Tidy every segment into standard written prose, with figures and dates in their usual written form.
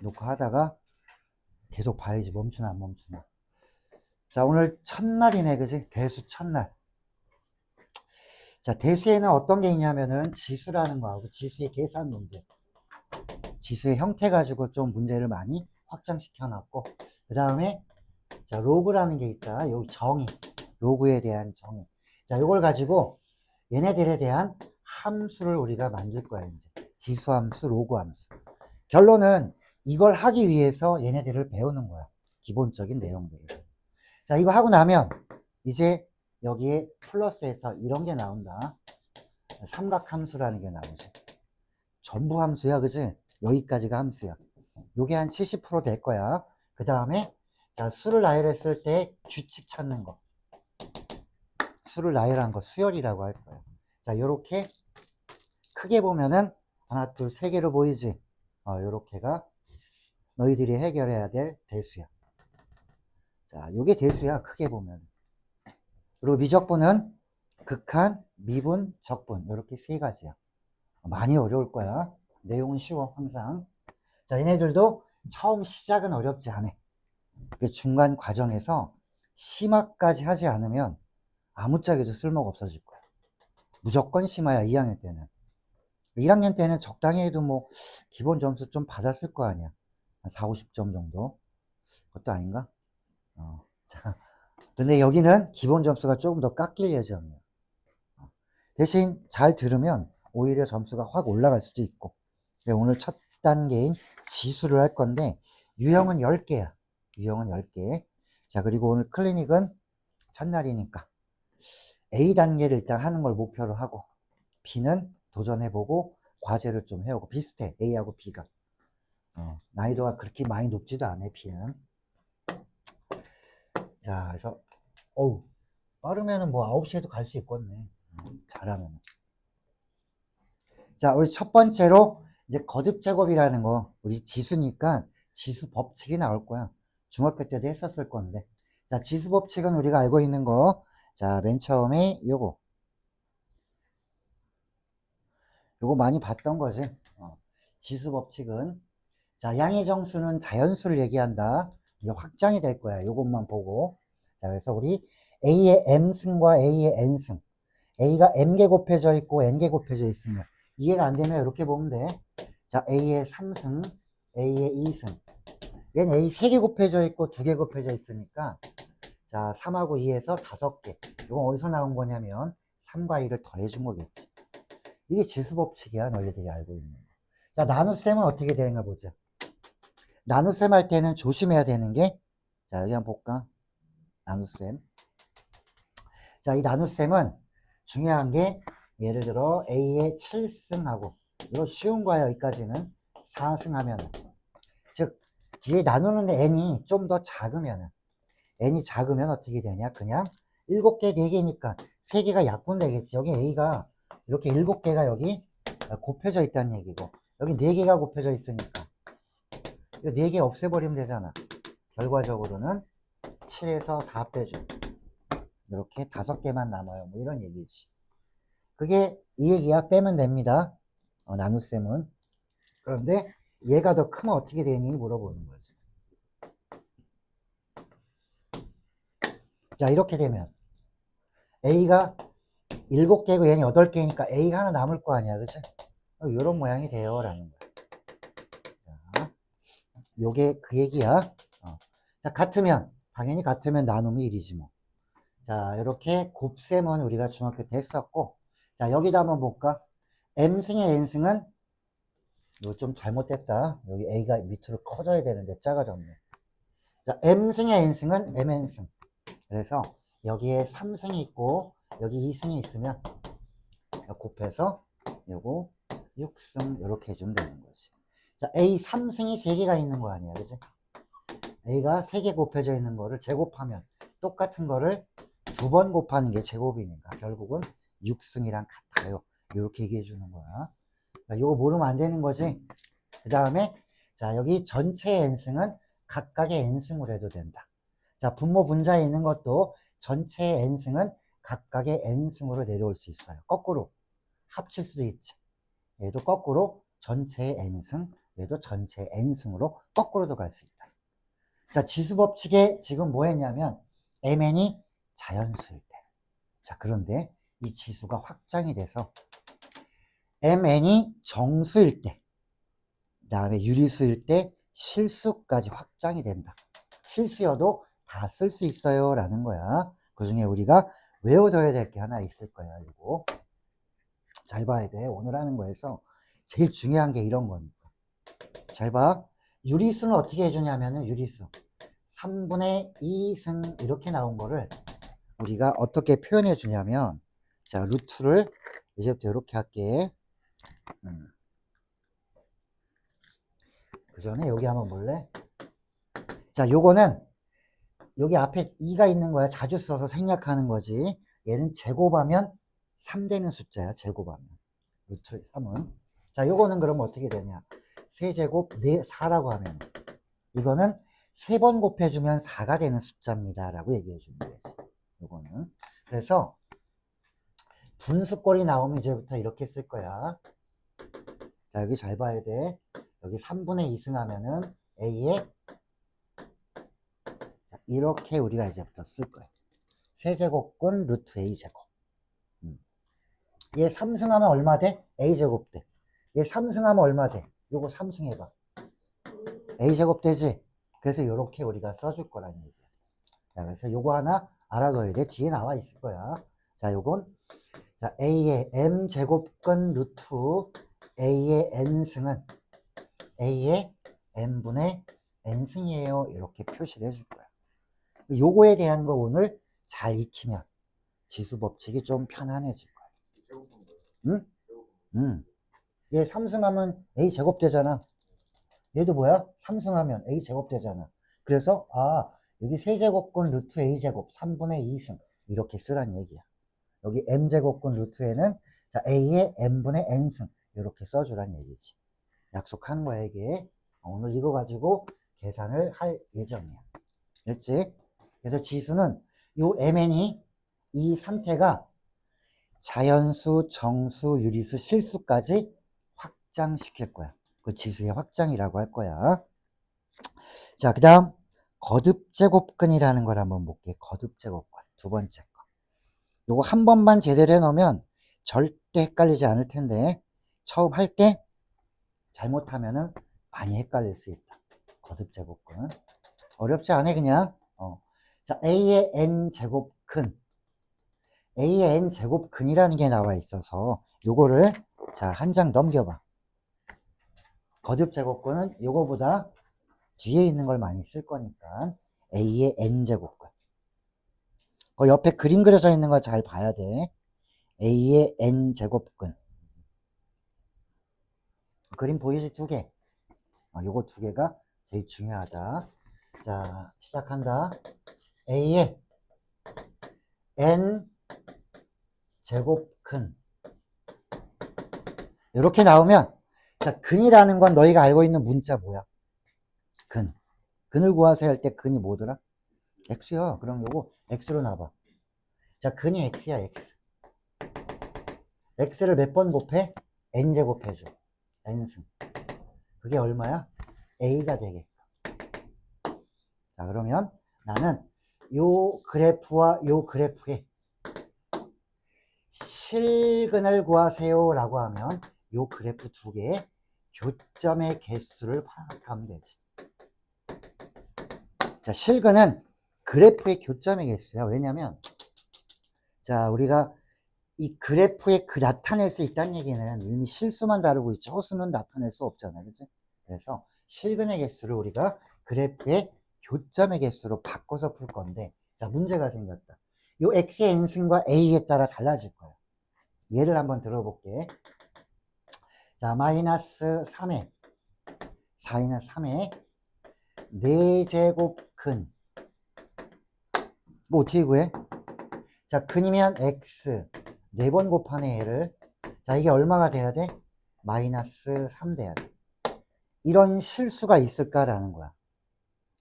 놓고 하다가 계속 봐야지 멈추나 안 멈추나. 자, 오늘 첫날이네, 그지? 대수 첫날. 자, 대수에는 어떤 게 있냐면은 지수라는 거하고 지수의 계산 문제, 지수의 형태 가지고 좀 문제를 많이 확장시켜 놨고, 그 다음에 자, 로그라는 게 있다. 여기 정의, 로그에 대한 정의. 자, 요걸 가지고 얘네들에 대한 함수를 우리가 만들 거야, 이제. 지수함수, 로그함수. 결론은 이걸 하기 위해서 얘네들을 배우는 거야. 기본적인 내용들을. 자, 이거 하고 나면 이제 여기에 플러스에서 이런 게 나온다. 삼각함수라는 게 나오지. 전부 함수야, 그지? 여기까지가 함수야. 요게 한 70% 될 거야. 그 다음에 자, 수를 나열했을 때 규칙 찾는 거. 수를 나열한 거 수열이라고 할 거야. 자, 요렇게 크게 보면은 하나, 둘, 세 개로 보이지? 요렇게가 너희들이 해결해야 될 대수야. 자, 요게 대수야, 크게 보면. 그리고 미적분은 극한, 미분, 적분. 요렇게 세 가지야. 많이 어려울 거야. 내용은 쉬워, 항상. 자, 얘네들도 처음 시작은 어렵지 않아. 그 중간 과정에서 심화까지 하지 않으면 아무짝에도 쓸모가 없어질 거야. 무조건 심화야, 2학년 때는. 1학년 때는 적당히 해도 뭐 기본 점수 좀 받았을 거 아니야. 한 4, 50점 정도. 그것도 아닌가? 자, 근데 여기는 기본 점수가 조금 더 깎일 예정이야. 대신 잘 들으면 오히려 점수가 확 올라갈 수도 있고. 오늘 첫 단계인 지수를 할 건데 유형은 10개야. 유형은 10개. 자, 그리고 오늘 클리닉은 첫날이니까 A단계를 일단 하는 걸 목표로 하고 B는 도전해보고 과제를 좀 해오고 비슷해. A하고 B가. 난이도가 그렇게 많이 높지도 않아, B는. 자, 그래서 어우, 빠르면은 뭐 9시에도 갈 수 있겠네. 잘하면. 자, 우리 첫 번째로 이제 거듭 제곱이라는 거, 우리 지수니까 지수 법칙이 나올 거야. 중학교 때도 했었을 건데. 자, 지수 법칙은 우리가 알고 있는 거. 자, 맨 처음에 요거 많이 봤던 거지. 지수 법칙은 자, 양의 정수는 자연수를 얘기한다. 이게 확장이 될 거야. 요것만 보고. 자, 그래서 우리 A의 M승과 A의 N승. A가 M개 곱해져 있고 N개 곱해져 있으면 이해가 안 되면 이렇게 보면 돼. 자, A의 3승, A의 2승. 얘는 A 3개 곱해져 있고 2개 곱해져 있으니까 자, 3하고 2에서 5개. 이건 어디서 나온 거냐면 3과 2를 더해준 거겠지. 이게 지수법칙이야. 너희들이 알고 있는 거. 자, 나눗셈은 어떻게 되는가 보자. 나눗셈 할 때는 조심해야 되는 게, 자, 여기 한번 볼까? 나눗셈. 자, 이 나눗셈은 중요한 게, 예를 들어, A의 7승하고, 이거 쉬운 거야, 여기까지는. 4승 하면은. 즉, 뒤에 나누는 N이 좀 더 작으면은, N이 작으면 어떻게 되냐? 그냥 7개, 4개니까 3개가 약분되겠지. 여기 A가 이렇게 7개가 여기 곱해져 있다는 얘기고, 여기 4개가 곱해져 있으니까. 이 4개 없애버리면 되잖아. 결과적으로는 7에서 4 빼줘. 이렇게 5개만 남아요. 뭐 이런 얘기지. 그게 이 얘기야. 빼면 됩니다. 나눗셈은. 그런데 얘가 더 크면 어떻게 되니? 물어보는 거지. 자, 이렇게 되면 A가 7개고 얘는 8개니까 A가 하나 남을 거 아니야. 그치? 이런 모양이 돼요. 라는 거야. 자, 요게 그 얘기야. 자, 같으면, 당연히 같으면 나누면 1이지 뭐. 자, 이렇게 곱셈은 우리가 중학교 때 했었고, 자, 여기다 한번 볼까? M승의 N승은, 이거 좀 잘못됐다. 여기 A가 밑으로 커져야 되는데 작아졌네. 자, M승의 N승은 MN승. 그래서 여기에 3승이 있고, 여기 2승이 있으면, 곱해서, 요거 6승, 이렇게 해주면 되는 거지. 자, A 3승이 3개가 있는 거 아니야. 그지? A가 3개 곱해져 있는 거를 제곱하면, 똑같은 거를 2번 곱하는 게 제곱이니까 결국은 6승이랑 같아요. 이렇게 얘기해 주는 거야. 이거 모르면 안 되는 거지. 그 다음에 자, 여기 전체 n승은 각각의 n승으로 해도 된다. 자, 분모 분자에 있는 것도 전체 n승은 각각의 n승으로 내려올 수 있어요. 거꾸로 합칠 수도 있지. 얘도 거꾸로 전체의 n승 얘도 전체 n승으로 거꾸로도 갈 수 있다. 자, 지수 법칙에 지금 뭐 했냐면 mn이 자연수일 때. 자, 그런데 이 지수가 확장이 돼서 mn이 정수일 때, 그 다음에 유리수일 때 실수까지 확장이 된다. 실수여도 다 쓸 수 있어요 라는 거야. 그 중에 우리가 외워둬야 될 게 하나 있을 거야. 이거 잘 봐야 돼. 오늘 하는 거에서 제일 중요한 게 이런 거니까. 잘 봐. 유리수는 어떻게 해주냐면은 유리수 3분의 2승 이렇게 나온 거를 우리가 어떻게 표현해 주냐면, 자, 루트를 이제부터 이렇게 할게. 그 전에 여기 한번 볼래? 자, 요거는 여기 앞에 2가 있는 거야. 자주 써서 생략하는 거지. 얘는 제곱하면 3 되는 숫자야. 제곱하면 루트 3은. 자, 요거는 그럼 어떻게 되냐? 세제곱 4라고 하면 이거는 3번 곱해주면 4가 되는 숫자입니다 라고 얘기해 주면 되지. 요거는. 그래서 분수꼴이 나오면 이제부터 이렇게 쓸 거야. 자, 여기 잘 봐야 돼. 여기 3분의 2승 하면은 A에 이렇게 우리가 이제부터 쓸 거야. 세제곱근 루트 A제곱. 얘 3승하면 얼마 돼? A제곱 돼. 얘 3승하면 얼마 돼? 요거 3승 해봐. A제곱 되지? 그래서 요렇게 우리가 써줄 거라는 얘기야. 자, 그래서 요거 하나 알아둬야 돼. 뒤에 나와 있을 거야. 자, 요건 자, A의 M제곱근 루트 A의 N승은 A의 N분의 N승이에요. 이렇게 표시를 해줄 거야. 요거에 대한 거 오늘 잘 익히면 지수 법칙이 좀 편안해질 거야. 응? 응. 얘 3승하면 A 제곱 되잖아. 얘도 뭐야? 3승하면 A 제곱 되잖아. 그래서 여기 세제곱근 루트 A 제곱 3분의 2승 이렇게 쓰란 얘기야. 여기 M제곱근 루트에는 자, A의 N분의 N승 이렇게 써주란 얘기지. 약속하는 거야 이게. 오늘 이거 가지고 계산을 할 예정이야. 됐지? 그래서 지수는 요 mn이 이 상태가 자연수, 정수, 유리수, 실수까지 확장시킬 거야. 그 지수의 확장이라고 할 거야. 자, 그 다음 거듭제곱근이라는 걸 한번 볼게. 거듭제곱근 두 번째 거. 요거 한 번만 제대로 해놓으면 절대 헷갈리지 않을 텐데 처음 할 때 잘못하면은 많이 헷갈릴 수 있다. 거듭제곱근 어렵지 않아 그냥. 자, A의 N제곱근 A의 N제곱근이라는 게 나와 있어서 요거를 자, 한 장 넘겨봐. 거듭제곱근은 요거보다 뒤에 있는 걸 많이 쓸 거니까 A의 N제곱근 그 옆에 그림 그려져 있는 거 잘 봐야 돼. A의 N제곱근 그림 보이지? 두 개. 요거 두 개가 제일 중요하다. 자, 시작한다. A의 N 제곱근 이렇게 나오면 자, 근이라는 건 너희가 알고 있는 문자 뭐야? 근을 구하세요 할 때 근이 뭐더라? x야. 그럼 요거 x로 놔봐. 자, 근이 x야. x를 몇 번 곱해? n제곱 해줘. n승. 그게 얼마야? a가 되겠다. 자, 그러면 나는 요 그래프와 요 그래프에 실근을 구하세요 라고 하면 요 그래프 두 개의 교점의 개수를 파악하면 되지. 자, 실근은 그래프의 교점의 개수야. 왜냐면 자, 우리가 이 그래프에 나타낼 수 있다는 얘기는 이미 실수만 다루고 있죠. 허수는 나타낼 수 없잖아. 그치? 그래서 실근의 개수를 우리가 그래프의 교점의 개수로 바꿔서 풀 건데, 자, 문제가 생겼다. 요 x의 n승과 a에 따라 달라질 거야. 예를 한번 들어볼게. 자, 마이너스 3에 4-3에 4제곱근 뭐 어떻게 구해? 자, 근이면 x 4번 곱하네 얘를. 자, 이게 얼마가 돼야 돼? 마이너스 3 돼야 돼. 이런 실수가 있을까라는 거야.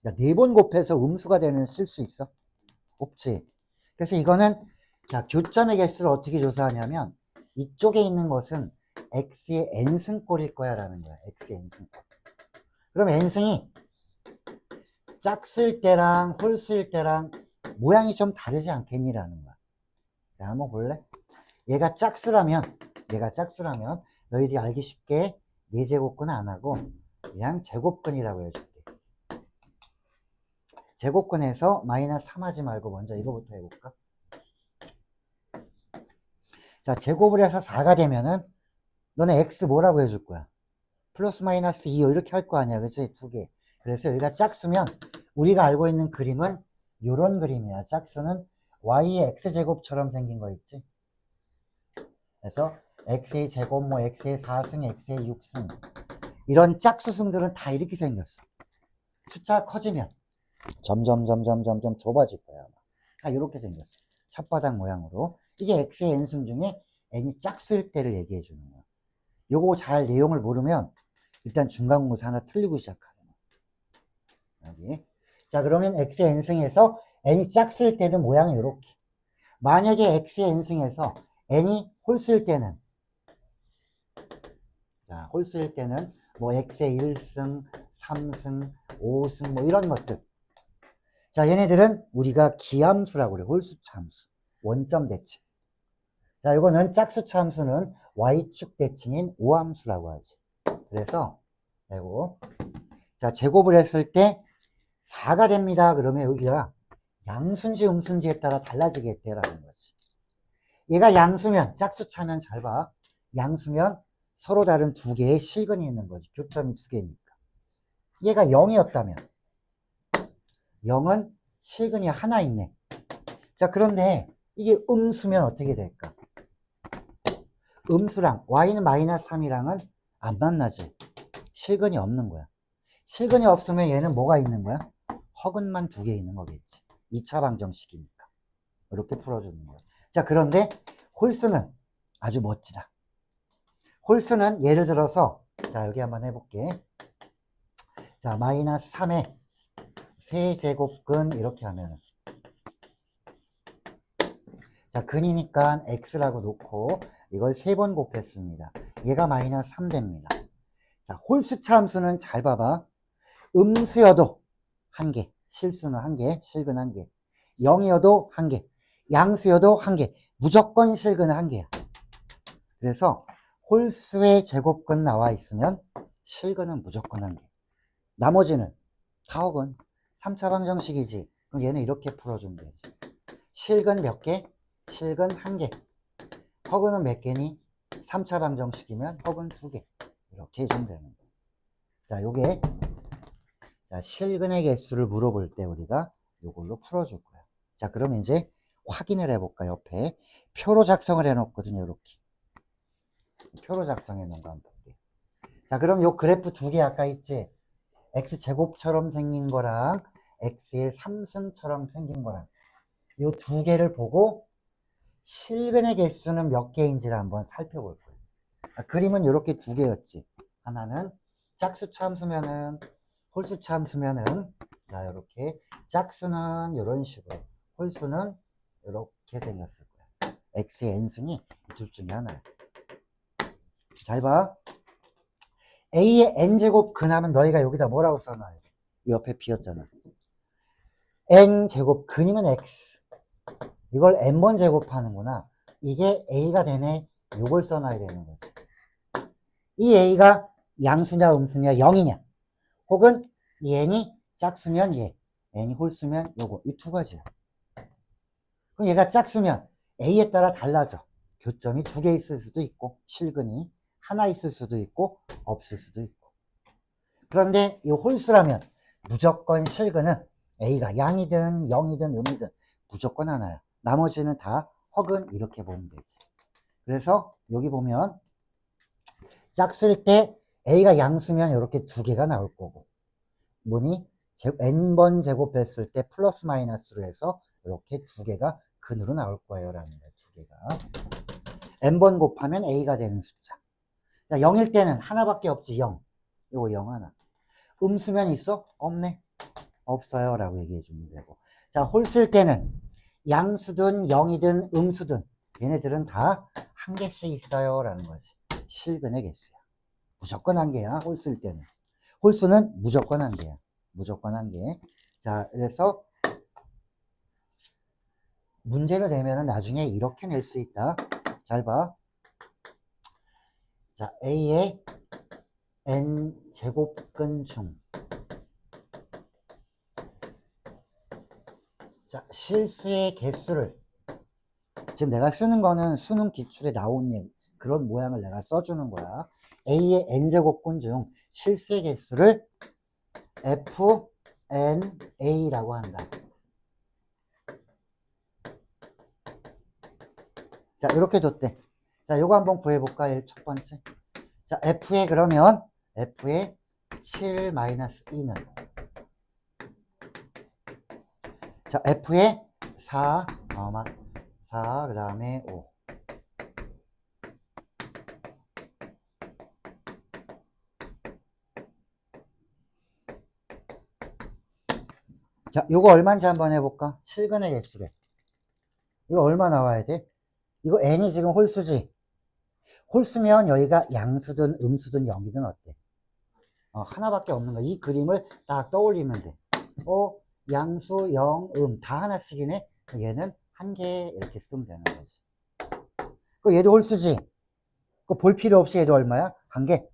야, 4번 곱해서 음수가 되는 실수 있어? 없지. 그래서 이거는 자, 교점의 개수를 어떻게 조사하냐면 이쪽에 있는 것은 x의 n승꼴일 거야 라는 거야. x의 n승꼴. 그럼 n승이 짝수일 때랑 홀수일 때랑 모양이 좀 다르지 않겠니라는 거야. 자, 한번 볼래? 얘가 짝수라면 너희들이 알기 쉽게 4제곱근 안 하고 그냥 제곱근이라고 해줄게. 제곱근에서 마이너스 3 하지 말고 먼저 이거부터 해볼까? 자, 제곱을 해서 4가 되면은 너네 x 뭐라고 해줄 거야? 플러스 마이너스 2 이렇게 할 거 아니야, 그치? 두 개. 그래서 여기가 짝수면 우리가 알고 있는 그림은 요런 그림이야. 짝수는 y의 x제곱처럼 생긴 거 있지? 그래서 x의 제곱, 뭐 x의 4승, x의 6승 이런 짝수승들은 다 이렇게 생겼어. 숫자 커지면 점점 좁아질 거야. 아마. 다 이렇게 생겼어. 혓바닥 모양으로. 이게 x의 n승 중에 n이 짝수일 때를 얘기해 주는 거야. 요거 잘 내용을 모르면 일단 중간고사 하나 틀리고 시작하는 거야. 여기. 자, 그러면 x의 n승에서 n이 짝수일 때는 모양이 이렇게. 만약에 x의 n승에서 n이 홀수일 때는, 자, 홀수일 때는 뭐 x의 1승, 3승, 5승 뭐 이런 것들. 자, 얘네들은 우리가 기함수라고 그래. 홀수차 함수. 원점 대칭. 자, 이거는 짝수차 함수는 y축 대칭인 오함수라고 하지. 그래서 이거 자, 제곱을 했을 때 4가 됩니다. 그러면 여기가 양수인지 음수인지에 따라 달라지겠대라는 거지. 얘가 양수면, 짝수차면 잘 봐. 양수면 서로 다른 두 개의 실근이 있는 거지. 교점이 두 개니까. 얘가 0이었다면 0은 실근이 하나 있네. 자, 그런데 이게 음수면 어떻게 될까? 음수랑 y는 마이너스 3이랑은 안 만나지. 실근이 없는 거야. 실근이 없으면 얘는 뭐가 있는 거야? 허근만 두 개 있는 거겠지. 2차 방정식이니까. 이렇게 풀어주는 거야. 자, 그런데 홀수는 아주 멋지다. 홀수는 예를 들어서, 자, 여기 한번 해볼게. 자, 마이너스 3의 세제곱근 이렇게 하면은. 자, 근이니까 x라고 놓고 이걸 3번 곱했습니다. 얘가 마이너스 3 됩니다. 자, 홀수차 함수는 잘 봐봐. 음수여도 1개, 실수는 1개, 실근 1개. 0이어도 1개, 양수여도 1개. 무조건 실근은 1개야. 그래서 홀수의 제곱근 나와 있으면 실근은 무조건 1개. 나머지는 다 허근. 3차 방정식이지. 그럼 얘는 이렇게 풀어주면 되지. 실근 몇 개? 실근 1개. 허근은 몇 개니? 3차 방정식이면 허근 2개. 이렇게 해주면 되는 거야. 자, 요게 자, 실근의 개수를 물어볼 때 우리가 요걸로 풀어줄 거야. 자, 그러면 이제 확인을 해볼까? 옆에 표로 작성을 해놓거든요. 이렇게 표로 작성해 놓은 거 한번 볼게요. 자, 그럼 요 그래프 두 개 아까 있지? x제곱처럼 생긴 거랑 x의 3승처럼 생긴 거랑 요 두 개를 보고 실근의 개수는 몇 개인지를 한번 살펴볼 거예요. 그림은 이렇게 두 개였지. 하나는 짝수차 함수면은, 홀수차 함수면은, 자, 이렇게 짝수는 이런 식으로, 홀수는 이렇게 생겼을 거야. x의 n승이 이 둘 중에 하나야. 잘 봐. a의 n제곱 근하면 너희가 여기다 뭐라고 써놔요? 옆에 비었잖아. n제곱 근이면 x. 이걸 n번 제곱하는구나. 이게 a가 되네. 요걸 써놔야 되는 거지. 이 a가 양수냐 음수냐 0이냐 혹은 이 n이 짝수면 얘, n이 홀수면 요거. 이 두 가지야. 그럼 얘가 짝수면 a에 따라 달라져. 교점이 두 개 있을 수도 있고 실근이 하나 있을 수도 있고 없을 수도 있고. 그런데 이 홀수라면 무조건 실근은 a가 양이든 0이든 음이든 무조건 하나야. 나머지는 다 허근 이렇게 보면 되지. 그래서 여기 보면 짝수일 때 a가 양수면 이렇게 두 개가 나올 거고 뭐니? n번 제곱했을 때 플러스 마이너스로 해서 이렇게 두 개가 근으로 나올 거예요 라는 거예요. 두 개가 n번 곱하면 a가 되는 숫자. 자, 0일 때는 하나밖에 없지. 0. 요거 0 하나. 음수면 있어? 없네. 없어요 라고 얘기해 주면 되고. 자, 홀수일 때는 양수든 0이든 음수든 얘네들은 다 한 개씩 있어요 라는 거지. 실근의 개수야. 무조건 한 개야 홀수일 때는. 홀수는 무조건 한 개야. 무조건 한 개. 자, 그래서 문제를 내면은 나중에 이렇게 낼 수 있다. 잘 봐. 자, A의 n제곱근 중. 자, 실수의 개수를. 지금 내가 쓰는 거는 수능 기출에 나온 그런 모양을 내가 써주는 거야. A의 n제곱근 중 실수의 개수를 FNA라고 한다. 자, 이렇게 줬대. 자, 요거 한번 구해볼까? 첫 번째. 자, F에 그러면 F에 7-2는 자, F에 4, 4, 그 다음에 5. 자, 요거 얼마인지 한번 해볼까? 7근의 개수래. 이거 얼마 나와야 돼? 이거 n이 지금 홀수지? 홀수면 여기가 양수든 음수든 0이든 어때? 하나밖에 없는 거야. 이 그림을 딱 떠올리면 돼. 양수, 0, 다 하나씩이네? 얘는 한 개 이렇게 쓰면 되는 거지. 그 얘도 홀수지? 그 볼 필요 없이 얘도 얼마야? 한 개.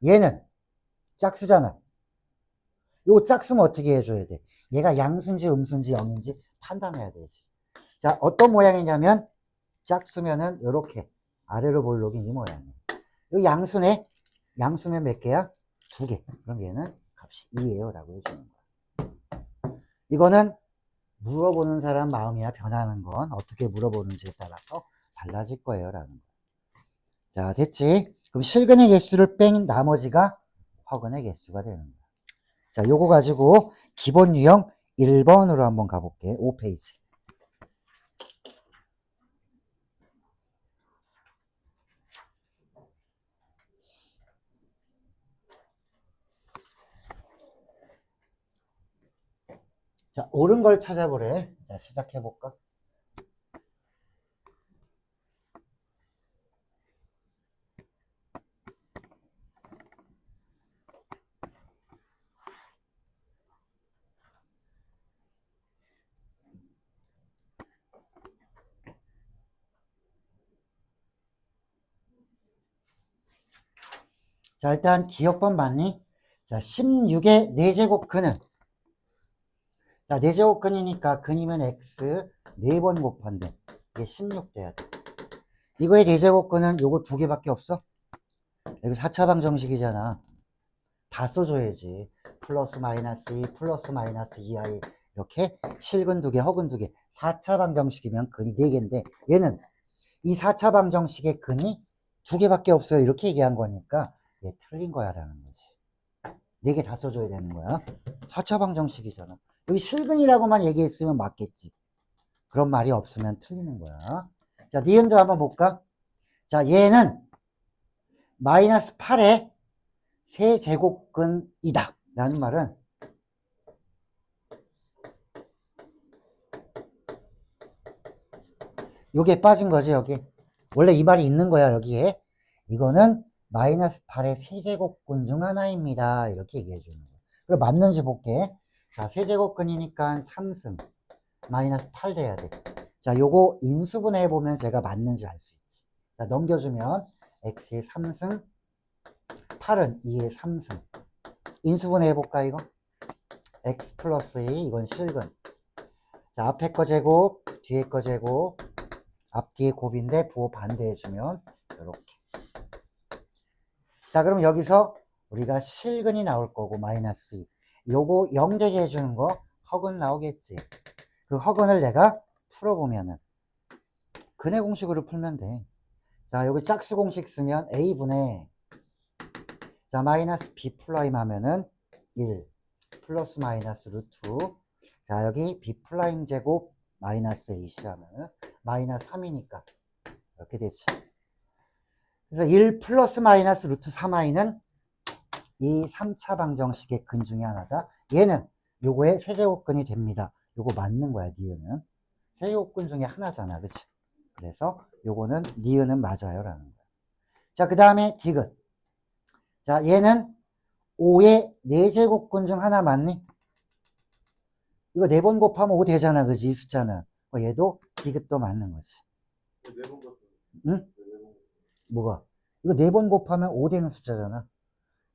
얘는 짝수잖아. 요거 짝수면 어떻게 해줘야 돼? 얘가 양수인지 음수인지 0인지 판단해야 되지. 자, 어떤 모양이냐면 짝수면은 요렇게 아래로 볼록인 이 모양이야. 요 양수네. 양수면 몇 개야? 2개. 그럼 얘는 값이 2예요 라고 해주는 거야. 이거는 물어보는 사람 마음이야. 변하는 건 어떻게 물어보는지에 따라서 달라질 거예요 라는 거야. 자, 됐지? 그럼 실근의 개수를 뺀 나머지가 허근의 개수가 되는 거야. 자, 요거 가지고 기본 유형 1번으로 한번 가볼게. 5페이지. 자, 옳은 걸 찾아보래. 자, 시작해볼까? 자, 일단 기억번 맞니? 자, 16의 4제곱 근은 자, 4제곱 근이니까 근이면 x 4번 곱한대. 이게 16 돼야 돼. 이거의 4제곱 근은 요거 2개밖에 없어? 이거 4차 방정식이잖아. 다 써줘야지. 플러스 마이너스 2, 플러스 마이너스 2i. 이렇게 실근 2개, 허근 2개. 4차 방정식이면 근이 4개인데 얘는 이 4차 방정식의 근이 2개밖에 없어요. 이렇게 얘기한 거니까 얘 틀린 거야 라는 거지. 4개 다 써줘야 되는 거야. 4차 방정식이잖아. 여기 실근이라고만 얘기했으면 맞겠지. 그런 말이 없으면 틀리는 거야. 자, 니은도 한번 볼까? 자, 얘는 마이너스 8의 세제곱근이다 라는 말은 요게 빠진 거지. 여기 원래 이 말이 있는 거야. 여기에 이거는 마이너스 8의 세제곱근 중 하나입니다. 이렇게 얘기해 주는 거야. 그럼 맞는지 볼게. 자, 세제곱근이니까 3승 마이너스 8 돼야 돼. 자, 요거 인수분해 해보면 제가 맞는지 알 수 있지. 자, 넘겨주면 x의 3승 8은 2의 3승. 인수분해 해볼까 이거? x 플러스 2 이건 실근. 자, 앞에 거 제곱 뒤에 거 제곱 앞뒤의 곱인데 부호 반대해주면 이렇게. 자, 그럼 여기서 우리가 실근이 나올 거고 마이너스 2. 요거 0 되게 해주는 거 허근 나오겠지. 그 허근을 내가 풀어보면은 근의 공식으로 풀면 돼. 자, 여기 짝수 공식 쓰면 a분의 자 마이너스 b 플라임 하면은 1 플러스 마이너스 루트. 자, 여기 b 플라임 제곱 마이너스 ac 하면은 마이너스 3이니까 이렇게 되지. 그래서 1 플러스 마이너스 루트 3i는 이 3차 방정식의 근 중에 하나다. 얘는 요거의 세제곱근이 됩니다. 요거 맞는 거야, 니은은. 세제곱근 중에 하나잖아, 그치? 그래서 요거는 니은은 맞아요 라는 거야. 자, 그 다음에 디귿. 자, 얘는 5의 4제곱근 중 하나 맞니? 이거 4번 곱하면 5 되잖아, 그지? 이 숫자는. 얘도 디귿도 맞는 거지. 응? 뭐가? 이거 4번 곱하면 5 되는 숫자잖아.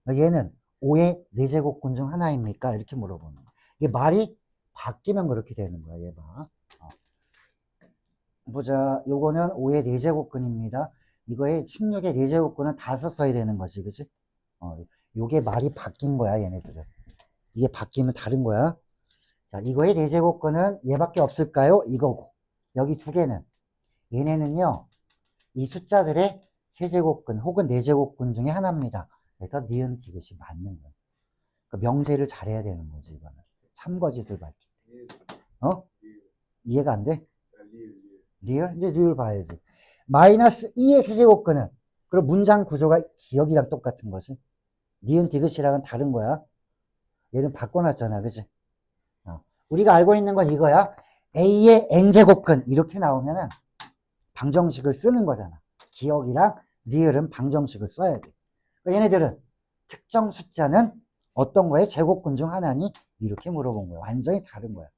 얘는 5의 4제곱근 중 하나입니까? 이렇게 물어보는 거야. 이게 말이 바뀌면 그렇게 되는 거야, 얘 봐. 보자. 요거는 5의 4제곱근입니다. 이거에 16의 4제곱근은 다 썼어야 되는 거지, 그지? 요게 말이 바뀐 거야, 얘네들은. 이게 바뀌면 다른 거야. 자, 이거의 4제곱근은 얘밖에 없을까요? 이거고. 여기 두 개는. 얘네는요, 이 숫자들의 세제곱근 혹은 4제곱근 중에 하나입니다. 그래서 니은 디귿이 맞는 거야. 그러니까 명제를 잘해야 되는 거지, 이거는. 참거짓을 밝힐 때. 이해가 안 돼? 리얼? 이제 리얼 봐야지. 마이너스 2의 세제곱근은, 그럼 문장 구조가 기억이랑 똑같은 거지. 니은 디귿이랑은 다른 거야. 얘는 바꿔놨잖아, 그지? 우리가 알고 있는 건 이거야. A의 N제곱근 이렇게 나오면은 방정식을 쓰는 거잖아. 기억이랑 리을은 방정식을 써야 돼. 그러니까 얘네들은 특정 숫자는 어떤 거에 제곱근 중 하나니? 이렇게 물어본 거야. 완전히 다른 거야.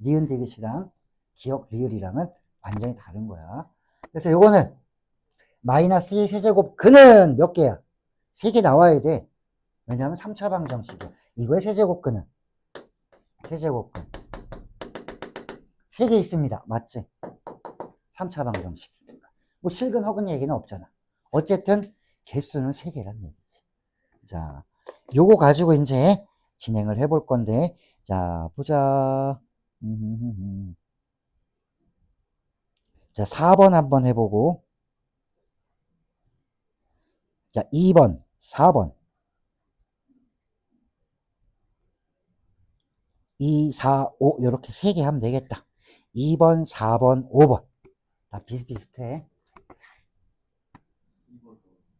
니은 디귿이랑 기억 리을이랑은 완전히 다른 거야. 그래서 요거는 마이너스 2 세제곱근은 몇 개야? 3개 나와야 돼. 왜냐하면 3차 방정식이야. 이거의 세제곱근은 세제곱근 3개 있습니다. 맞지? 3차 방정식이니까. 뭐 실근 허근 얘기는 없잖아. 어쨌든 개수는 3개란 얘기지. 자, 요거 가지고 이제 진행을 해볼 건데, 자, 보자. 자, 4번 한번 해보고, 자, 2번, 4번. 2, 4, 5, 요렇게 3개 하면 되겠다. 2번, 4번, 5번. 다 비슷비슷해.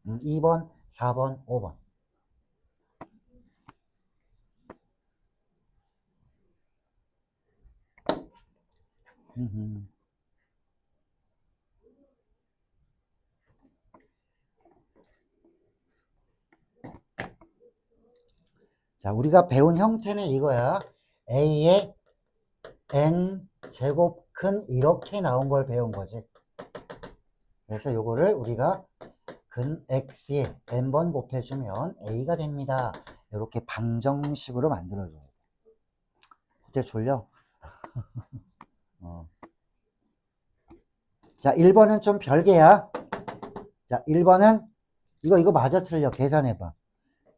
2번, 4번, 5번. 자, 우리가 배운 형태는 이거야. A의 N 제곱근 이렇게 나온 걸 배운 거지. 그래서 요거를 우리가 근 X에 N번 곱해주면 A가 됩니다. 이렇게 방정식으로 만들어줘야 돼. 그때 졸려? 자, 1번은 좀 별개야. 자, 1번은 이거 맞아 틀려. 계산해봐.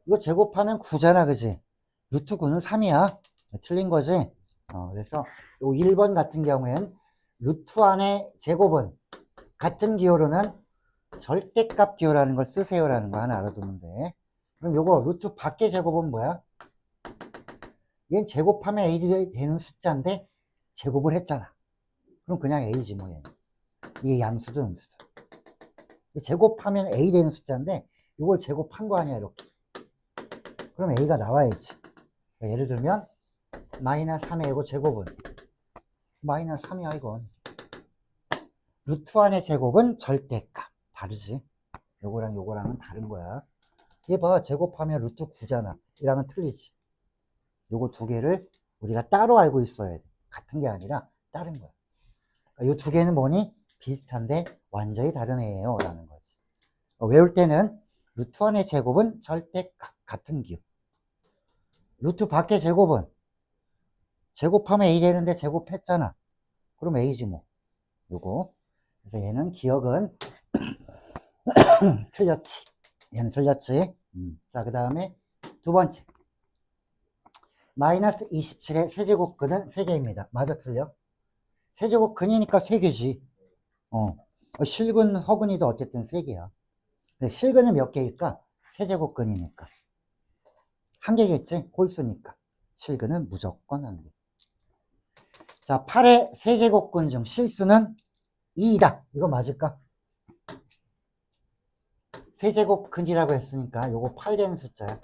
이거 제곱하면 9잖아, 그지? 루트 9는 3이야. 틀린 거지? 그래서 요 1번 같은 경우에는 루트 안의 제곱은 같은 기호로는 절대값 기호라는 걸 쓰세요라는 거 하나 알아두면 돼. 그럼 요거 루트 밖의 제곱은 뭐야? 얘는 제곱하면 A 되는 숫자인데 제곱을 했잖아. 그럼 그냥 A지 뭐 얘는. 이게 양수도 음수도. 제곱하면 A 되는 숫자인데 이걸 제곱한 거 아니야 이렇게. 그럼 A가 나와야지. 예를 들면 마이너스 3의 이거 제곱은 마이너스 3이야 이건. 루트 안의 제곱은 절대값. 다르지? 요거랑 요거랑은 다른 거야. 얘 봐, 제곱하면 루트 9잖아. 이랑은 틀리지. 요거 두 개를 우리가 따로 알고 있어야 돼. 같은 게 아니라 다른 거야. 요 두 개는 뭐니? 비슷한데 완전히 다른 애예요 라는 거지. 외울 때는 루트 안의 제곱은 절대값. 같은 기호. 루트 밖의 제곱은 제곱하면 A 되는데 제곱했잖아. 그럼 A지 뭐. 요거. 그래서 얘는 기억은 틀렸지. 얘는 틀렸지. 자, 그 다음에 두 번째. 마이너스 27의 세제곱근은 3개입니다. 맞아, 틀려? 세제곱근이니까 3개지. 실근, 허근이도 어쨌든 3개야. 근데 실근은 몇 개일까? 세제곱근이니까. 1개겠지? 홀수니까. 실근은 무조건 1개. 자, 8의 세제곱근 중 실수는 2이다. 이거 맞을까? 세제곱근이라고 했으니까 요거 8 되는 숫자야.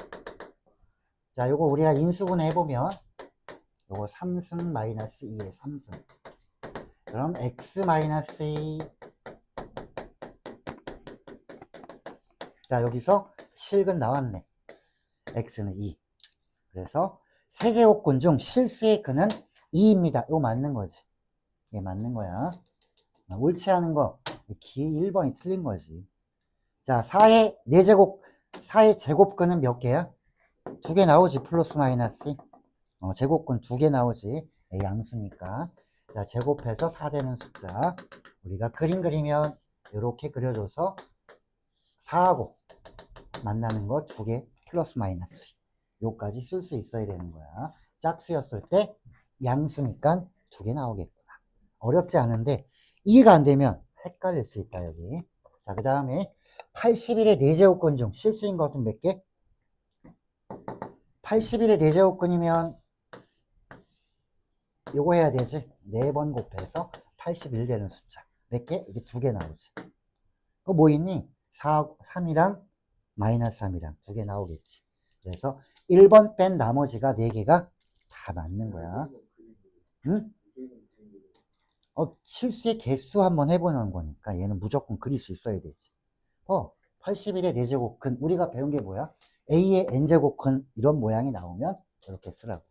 자, 요거 우리가 인수분해 해보면 요거 3승 마이너스 2의 3승. 그럼 x 마이너스 2. 자, 여기서 실근 나왔네. x는 2. 그래서 세제곱근 중 실수의 근은 2입니다. 이거 맞는 거지. 이게 맞는 거야. 옳지 않은 거. 1번이 틀린 거지. 자, 4의 제곱근은 몇 개야? 2개 나오지. 플러스 마이너스. 제곱근 2개 나오지. 양수니까. 자, 제곱해서 4 되는 숫자. 우리가 그림 그리면 이렇게 그려줘서 4하고 만나는 거 2개 플러스 마이너스. 요까지 쓸 수 있어야 되는 거야. 짝수였을 때 양수니까 2개 나오겠구나. 어렵지 않은데 이해가 안 되면 헷갈릴 수 있다, 여기. 자, 그 다음에 81의 4제곱근 중 실수인 것은 몇 개? 81의 4제곱근이면 요거 해야 되지. 4번 곱해서 81 되는 숫자. 몇 개? 이게 2개 나오지. 그거 뭐 있니? 3이랑 마이너스 3이랑 2개 나오겠지. 그래서 1번 뺀 나머지가 4개가 다 맞는 거야. 응? 실수의 개수 한번 해보는 거니까 얘는 무조건 그릴 수 있어야 되지. 81의 4제곱근. 우리가 배운 게 뭐야? A의 N제곱근 이런 모양이 나오면 이렇게 쓰라고.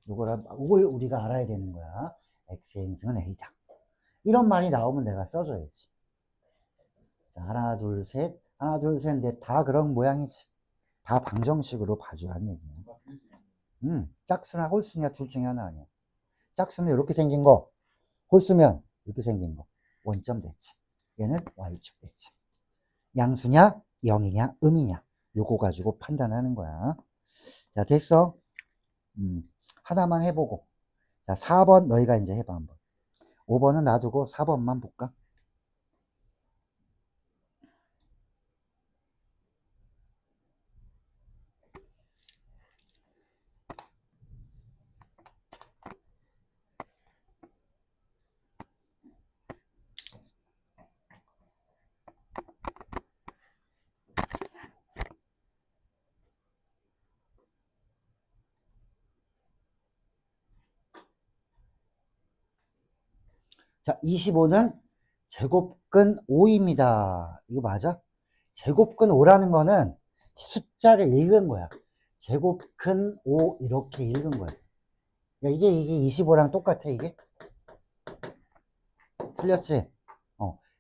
이걸 우리가 알아야 되는 거야. X의 인승은 A다. 이런 말이 나오면 내가 써줘야지. 자, 하나, 둘, 셋, 넷. 다 그런 모양이지. 다 방정식으로 봐주라는 얘기야. 짝수나 홀수냐 둘 중에 하나 아니야. 짝수는 이렇게 생긴 거, 홀수면 이렇게 생긴 거. 원점 됐지. 얘는 Y축 됐지. 양수냐, 0이냐, 음이냐. 요거 가지고 판단하는 거야. 자, 됐어? 하나만 해보고. 자, 4번 너희가 이제 해봐 한번. 5번은 놔두고 4번만 볼까? 자, 25는 제곱근 5입니다. 이거 맞아? 제곱근 5라는 거는 숫자를 읽은 거야. 제곱근 5 이렇게 읽은 거야. 야, 이게 25랑 똑같아, 이게? 틀렸지?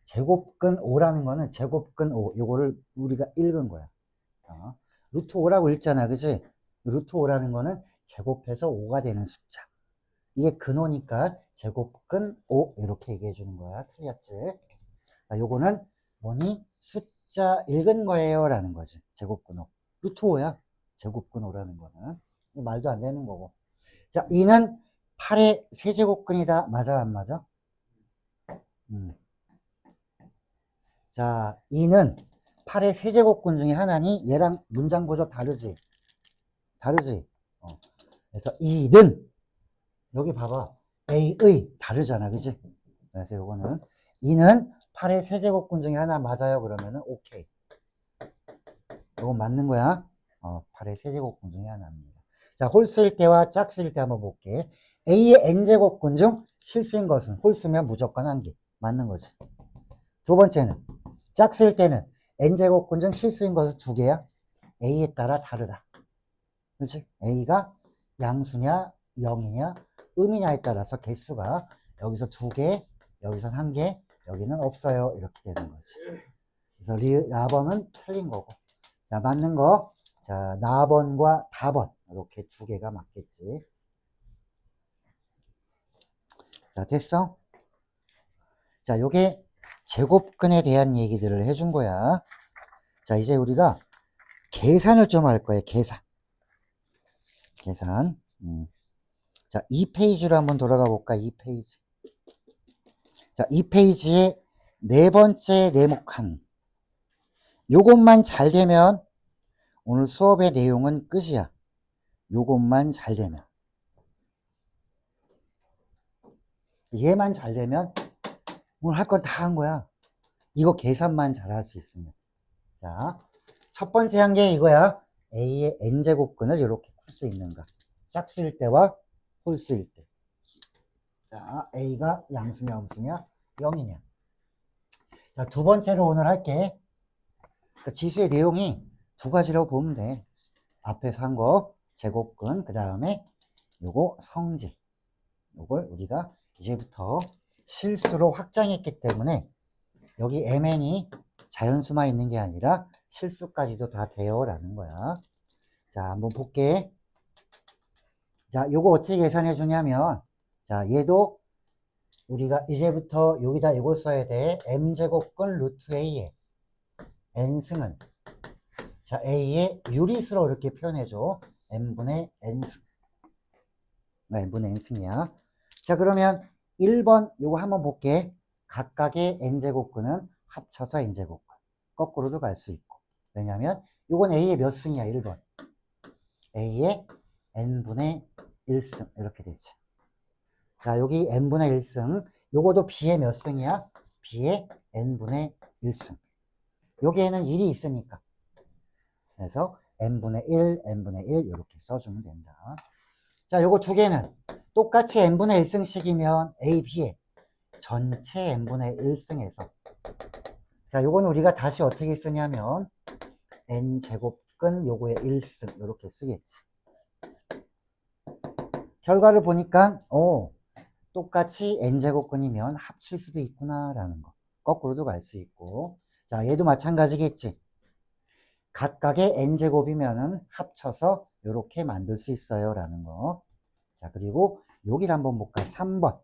제곱근 5라는 거는 제곱근 5. 요거를 우리가 읽은 거야. 루트 5라고 읽잖아, 그지? 루트 5라는 거는 제곱해서 5가 되는 숫자. 이게 근호니까 제곱근 5 이렇게 얘기해 주는 거야. 틀렸지? 요거는 뭐니? 숫자 읽은 거예요 라는 거지. 제곱근 5. 루트 5야. 제곱근 5라는 거는. 말도 안 되는 거고. 자, 2는 8의 세제곱근이다. 맞아, 안 맞아? 자, 2는 8의 세제곱근 중에 하나니 얘랑 문장 구조 다르지? 다르지? 그래서 2는 여기 봐봐. A의 다르잖아. 그지? 그래서 요거는 2는 8의 세제곱근 중에 하나 맞아요. 그러면은 오케이. 요거 맞는 거야. 8의 세제곱근 중에 하나입니다. 자, 홀수일 때와 짝수일 때 한번 볼게. A의 N제곱근 중 실수인 것은 홀수면 무조건 1개. 맞는 거지. 두 번째는 짝수일 때는 N제곱근 중 실수인 것은 2개야. A에 따라 다르다. 그치? A가 양수냐, 0이냐, 음이냐에 따라서 개수가 여기서 2개, 여기서 1개, 여기는 없어요. 이렇게 되는 거지. 그래서 라번은 틀린 거고. 자, 맞는 거. 자, 나번과 다번. 이렇게 2개가 맞겠지. 자, 됐어? 자, 요게 제곱근에 대한 얘기들을 해준 거야. 자, 이제 우리가 계산을 좀 할 거예요. 계산. 자, 2페이지로 한번 돌아가 볼까? 2페이지. 자, 2페이지에 네 번째 네모칸. 요것만 잘 되면 오늘 수업의 내용은 끝이야. 요것만 잘 되면. 얘만 잘 되면 오늘 할 건 다 한 거야. 이거 계산만 잘 할 수 있으면. 자, 첫 번째 한 게 이거야. A의 N제곱근을 이렇게 풀 수 있는가. 짝수일 때와 홀수일 때. 자, A가 양수냐, 음수냐, 0이냐. 자, 두 번째로 오늘 할게. 그러니까 지수의 내용이 두 가지라고 보면 돼. 앞에서 한 거 제곱근, 그 다음에 요거 성질. 요걸 우리가 이제부터 실수로 확장했기 때문에 여기 mn이 자연수만 있는 게 아니라 실수까지도 다 돼요 라는 거야. 자, 한번 볼게. 자, 요거 어떻게 계산해 주냐면, 자, 얘도 우리가 이제부터 여기다 이걸 써야 돼. m제곱근 루트 a에 n승은, 자, a의 유리수로 이렇게 표현해줘. n분의 n승. n분의 n승이야. 자, 그러면 1번 요거 한번 볼게. 각각의 n제곱근은 합쳐서 n제곱근. 거꾸로도 갈 수 있고. 왜냐면 요건 a의 몇 승이야, 1번. a의 n분의 1승. 이렇게 되지. 자, 여기 n분의 1승. 요거도 b의 몇 승이야? b의 n분의 1승. 여기에는 1이 있으니까. 그래서 n분의 1, n분의 1 이렇게 써주면 된다. 자, 요거 두 개는 똑같이 n분의 1승씩이면 a, b의 전체 n분의 1승에서, 자, 요거는 우리가 다시 어떻게 쓰냐면 n제곱근 요거의 1승 이렇게 쓰겠지. 결과를 보니까 똑같이 n제곱근이면 합칠 수도 있구나 라는 거. 거꾸로도 갈 수 있고. 자, 얘도 마찬가지겠지. 각각의 n제곱이면은 합쳐서 이렇게 만들 수 있어요 라는 거. 자, 그리고 여기를 한번 볼까요? 3번.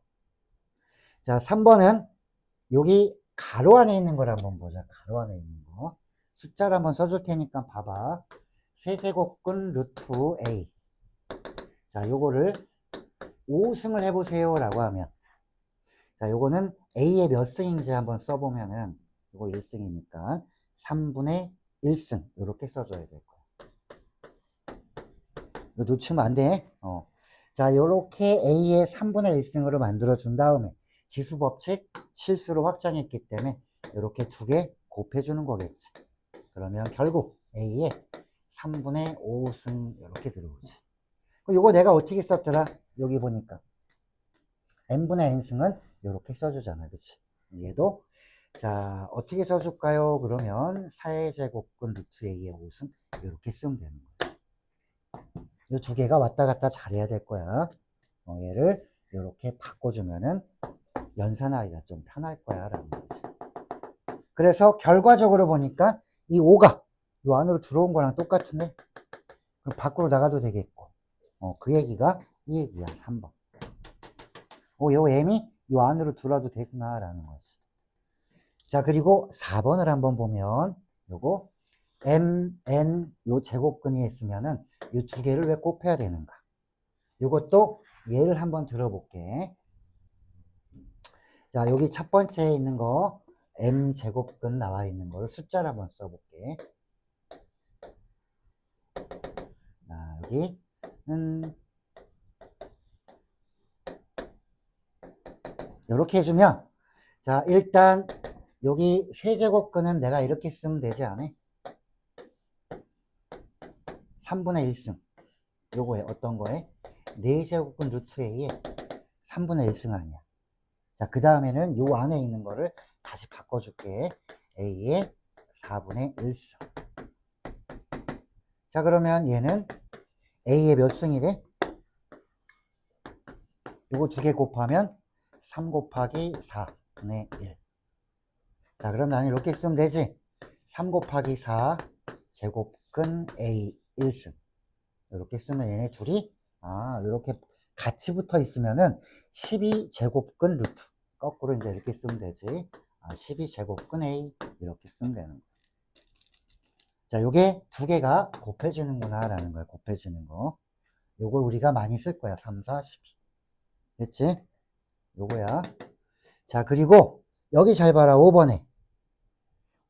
자, 3번은 여기 가로 안에 있는 걸 한번 보자. 가로 안에 있는 거. 숫자를 한번 써줄 테니까 봐봐. 세제곱근 루트 a. 자, 요거를 5승을 해보세요 라고 하면, 자, 요거는 a의 몇 승인지 한번 써보면은, 요거 1승이니까 3분의 1승 이렇게 써줘야 될 거야. 이거 놓치면 안 돼. 자, 요렇게 a의 3분의 1승으로 만들어 준 다음에 지수법칙 실수로 확장했기 때문에 요렇게 두 개 곱해주는 거겠지. 그러면 결국 a의 3분의 5승 이렇게 들어오지. 요거 내가 어떻게 썼더라? 여기 보니까 n분의 n승은 이렇게 써주잖아, 그치? 얘도, 자, 어떻게 써줄까요? 그러면 4제곱근 루트 a의 5승 이렇게 쓰면 되는 거지. 이 두 개가 왔다 갔다 잘해야 될 거야. 얘를 이렇게 바꿔주면은 연산하기가 좀 편할 거야 라는 거지. 그래서 결과적으로 보니까 이 5가 이 안으로 들어온 거랑 똑같은데, 그럼 밖으로 나가도 되겠고, 그 얘기가 이 얘기야. 3번. 요 m이 요 안으로 들어와도 되구나 라는 거지. 자, 그리고 4번을 한번 보면 요거 m, n 요 제곱근이 있으면은 요 두 개를 왜 곱해야 되는가? 요것도 예를 한번 들어볼게. 자, 여기 첫 번째에 있는 거 m 제곱근 나와 있는 거를 숫자를 한번 써볼게. 자, 여기는 이렇게 해주면, 자, 일단 여기 세제곱근은 내가 이렇게 쓰면 되지 않아? 3분의 1승. 요거에 어떤 거에? 4제곱근 루트 a에 3분의 1승 아니야. 자, 그 다음에는 요 안에 있는 거를 다시 바꿔줄게. a의 4분의 1승. 자, 그러면 얘는 a의 몇 승이래? 요거 두 개 곱하면 3 곱하기 4분의 1. 자, 그럼 나는 이렇게 쓰면 되지. 3 곱하기 4 제곱근 a 1승. 이렇게 쓰면 얘네 둘이, 이렇게 같이 붙어 있으면은 12제곱근 루트. 거꾸로 이제 이렇게 쓰면 되지. 12제곱근 a. 이렇게 쓰면 되는 거야. 자, 요게 두 개가 곱해지는구나 라는 거야. 곱해지는 거. 요거 우리가 많이 쓸 거야. 3, 4, 12. 됐지? 요거야. 자, 그리고 여기 잘 봐라. 5번에.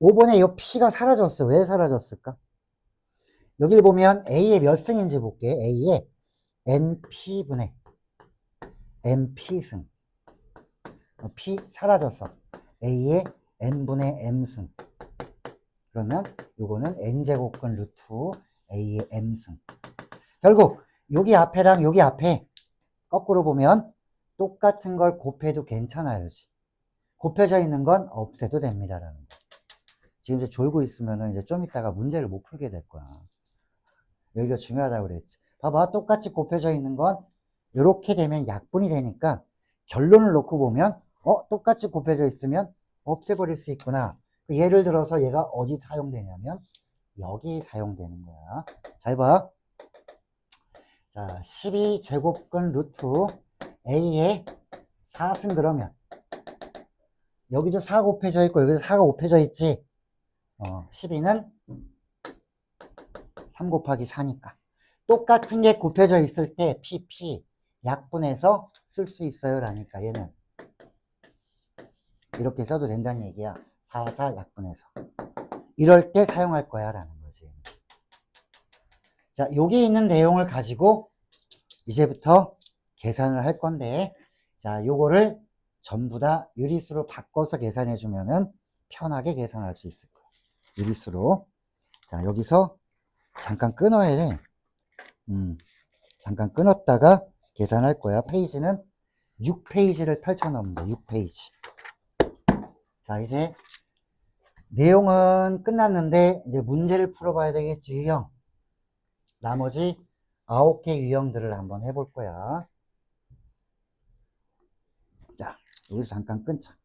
5번에 요 p가 사라졌어. 왜 사라졌을까? 여기를 보면 a의 몇 승인지 볼게. a의 np분의 np승. p 사라졌어. a의 n분의 m승. 그러면 요거는 n제곱근 루트 a의 m승. 결국 여기 앞에랑 여기 앞에 거꾸로 보면 똑같은 걸 곱해도 괜찮아요. 곱해져 있는 건 없애도 됩니다라는 거. 지금 이제 졸고 있으면은 이제 좀 이따가 문제를 못 풀게 될 거야. 여기가 중요하다고 그랬지. 봐봐. 똑같이 곱해져 있는 건 이렇게 되면 약분이 되니까 결론을 놓고 보면 똑같이 곱해져 있으면 없애버릴 수 있구나. 예를 들어서 얘가 어디 사용되냐면 여기 사용되는 거야. 잘 봐. 자, 12제곱근 루트 A에 4승 그러면 여기도 4 곱해져 있고 여기도 4가 곱해져 있지. 12는 3 곱하기 4니까 똑같은 게 곱해져 있을 때 PP 약분해서 쓸 수 있어요 라니까 얘는 이렇게 써도 된다는 얘기야. 4, 4 약분해서 이럴 때 사용할 거야 라는 거지. 자, 여기 있는 내용을 가지고 이제부터 계산을 할 건데, 자, 요거를 전부 다 유리수로 바꿔서 계산해 주면은 편하게 계산할 수 있을 거야. 유리수로. 자, 여기서 잠깐 끊어야 돼. 잠깐 끊었다가 계산할 거야. 페이지는 6페이지를 펼쳐 놓으면 돼. 6페이지. 자, 이제 내용은 끝났는데 이제 문제를 풀어봐야 되겠지. 유형. 나머지 9개 유형들을 한번 해볼 거야. 자, 여기서 잠깐 끊자.